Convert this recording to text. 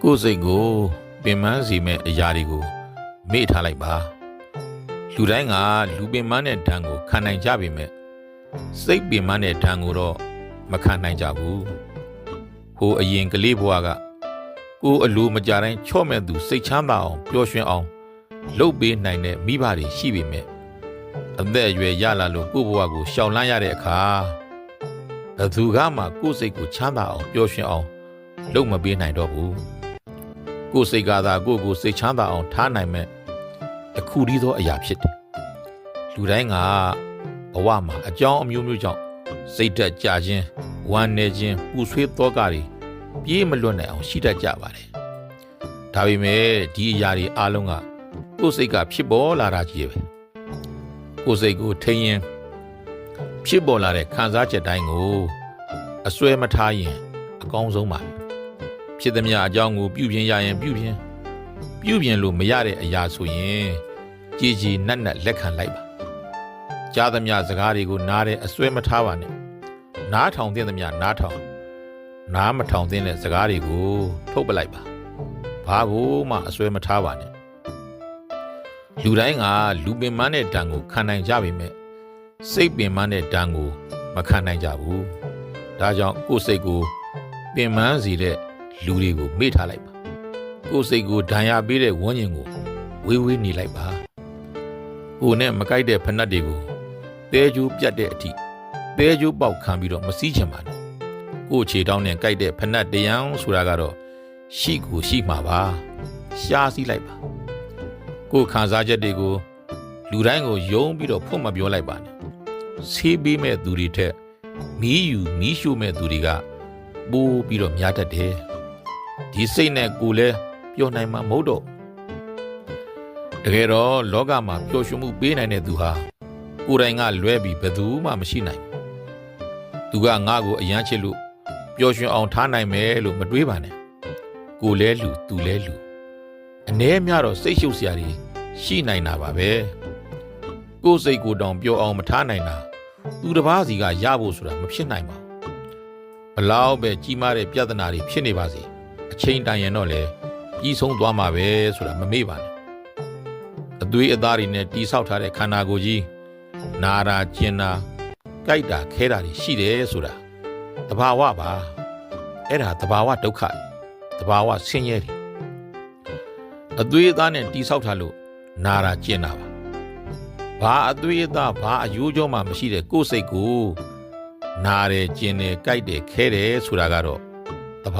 ကိုယ်စိတ်ကိုပင်ပန်းစေမဲ့အရာတွေကိုမေ့ထားလိုက်ပါလူတိုင်းကလူပင်ပန်းတဲ့ဓာတ်ကိုခံနိုင်ကြပေမဲ့စိတ်ပင်ပန်းတဲ့ဓာတ်ကိုတော့မခံနိုင်ကြဘူးဟိုအရင်ကလေးဘဝကကိုယ်အလိုမကြတိုင်းချော့မဲ့သူစိတ်ချမ်းသာအောင်ပျော်ရွှင်အောင်လုပ်ပေးနိုင်တဲ့မိဘတွေရှိပေမဲ့အသက်အရွယ်ရလာလို့ကိုယ့်ဘဝကိုရှောင်လန်းရတဲ့အခါဘယ်သူကမှကိုယ့်စိတ်ကိုချမ်းသာအောင်ပျော်ရွှင်အောင်လုပ်မပေးနိုင်တော့ဘူးကိုယ်စိတ်ကသာကိုယ့်ကိုစိတ်ချမ်းသာအောင်ထားနိုင်မဲ့တစ်ခုတည်းသောအရာဖြစ်တယ်လူတိုင်းကဘဝမှာအကြောင်းအမျိုးမျိုးကြောင့်စိတ်ဓာတ်ကြခြင်းဝမ်းနည်းခြင်းပူဆွေးသောကတွေပြေးမလွတ်နိုင်အောင်ရှိတတ်ကြပါတယ်ဒါပေမဲ့ဒီအရာတွေအားလုံးကကိုယ်စိတ်ကဖြစ်ပေါ်လာတာကြီးပဲကိုယ်စိတ်ကိုထိန်းရင်ဖြစ်ပေါ်လာတဲ့ခံစားချက်တိုင်းကိုအစွဲမထားရင်အကောင်းဆုံးပါဖြစ်သမျှအကြောင်းကိုပြုပြင်ရရင်ပြုပြင်လို့မရတဲ့အရာဆိုရင်ကြည်ကြည်နက်နက်လက်ခံလိုက်ပါကြားသမျှစကားတွေကိုနားတဲ့အစွဲမထားပါနဲ့နားထောင်သင့်သမျှနားထောင်နားမထောင်သင့်တဲ့စကားတွေကိုထုတ်ပလိုက်ပါဘာကိုမှအစွဲမထားပါနဲ့လူတိုင်းကလူပင်ပန်းတဲ့ဓာတ်ကိုခံနိုင်ကြပေမဲ့စိတ်ပင်ပန်းတဲ့ဓာတ်ကိုမခံနိုင်ကြဘူးဒါကြောင့်ကိုယ်စိတ်ကိုပင်ပန်းစေတဲ့လူတွေကိုမေ့ထားလိုက်ပါကိုယ်စိတ်ကိုဒဏ်ရာပေးတဲ့ဝန်းကျင်ကိုဝေးဝေးနေလိုက်ပါကိုယ်နဲ့မကိုက်တဲ့ဖဏတ်တွေကိုတဲကျိုးပြတ်တဲ့အထိတဲကျိုးပေါက်ခံပြီးတော့မစည်းချင်ပါနဲ့ကိုယ်ခြေထောက်နဲ့ကိုက်တဲ့ဖဏတ်တရားဆိုတာကတော့ရှိကိုရှိမှာပါရှားစည်းလိုက်ပါကိုယ်ခံစားချက်တွေကိုလူတိုင်းကိုယုံပြီးတော့ဖွင့်မပြောလိုက်ပါနဲ့ဆေးပေးမဲ့သူတွေထက်မီးရှို့မဲ့သူတွေကပိုးပြီးတော့များတတ်တယ်ဒီစိတ်နဲ့ကိုယ်လဲပျော်နိုင်မှာမဟုတ်တော့တကယ်တော့လောကမှာပျော်ရွှင်မှုပေးနိုင်တဲ့သူဟာကိုယ်တိုင်ကလွဲပြီးဘယ်သူမှမရှိနိုင်သူကငါ့ကိုအယမ်းချစ်လို့ပျော်ရွှင်အောင်ထားနိုင်မယ်လို့မတွေးပါနဲ့ကိုယ်လဲလူသူလဲလူအ ਨੇ မြတော့စိတ်ရှုပ်စရာတွေရှိနိုင်တာပါပဲကိုယ်စိတ်ကိုယ်တောင်ပျော်အောင်မထားနိုင်တာသူတစ်ပါးစီကရဖို့ဆိုတာမဖြစ်နိုင်ပါဘူးဘလောက်ပဲကြီးမားတဲ့ပြဿနာတွေဖြစ်နေပါစေအချိန်တန်ရင်တော့လေပြီးဆုံးသွားမှာပဲဆိုတာမမေ့ပါနဲ့အသွေးအသားတွေနဲ့တိဆောက်ထားတဲ့ခန္ဓာကိုယ်ကြီးနာတာကျင်တာကြိုက်တာခဲတာတွေရှိတယ်ဆိုတာသဘာဝပါအဲ့ဒါသဘာဝဒုက္ခသဘာဝဆင်းရဲတွေအသွေးအသားနဲ့တိဆောက်ထားလို့နာတာကျင်တာပါဘာအသွေးအသားဘာအယိုးကြောမှမရှိတဲ့ကိုယ်စိတ်ကိုနာတယ်ကျင်တယ်ကြိုက်တယ်ခဲတယ်ဆိုတာကတော့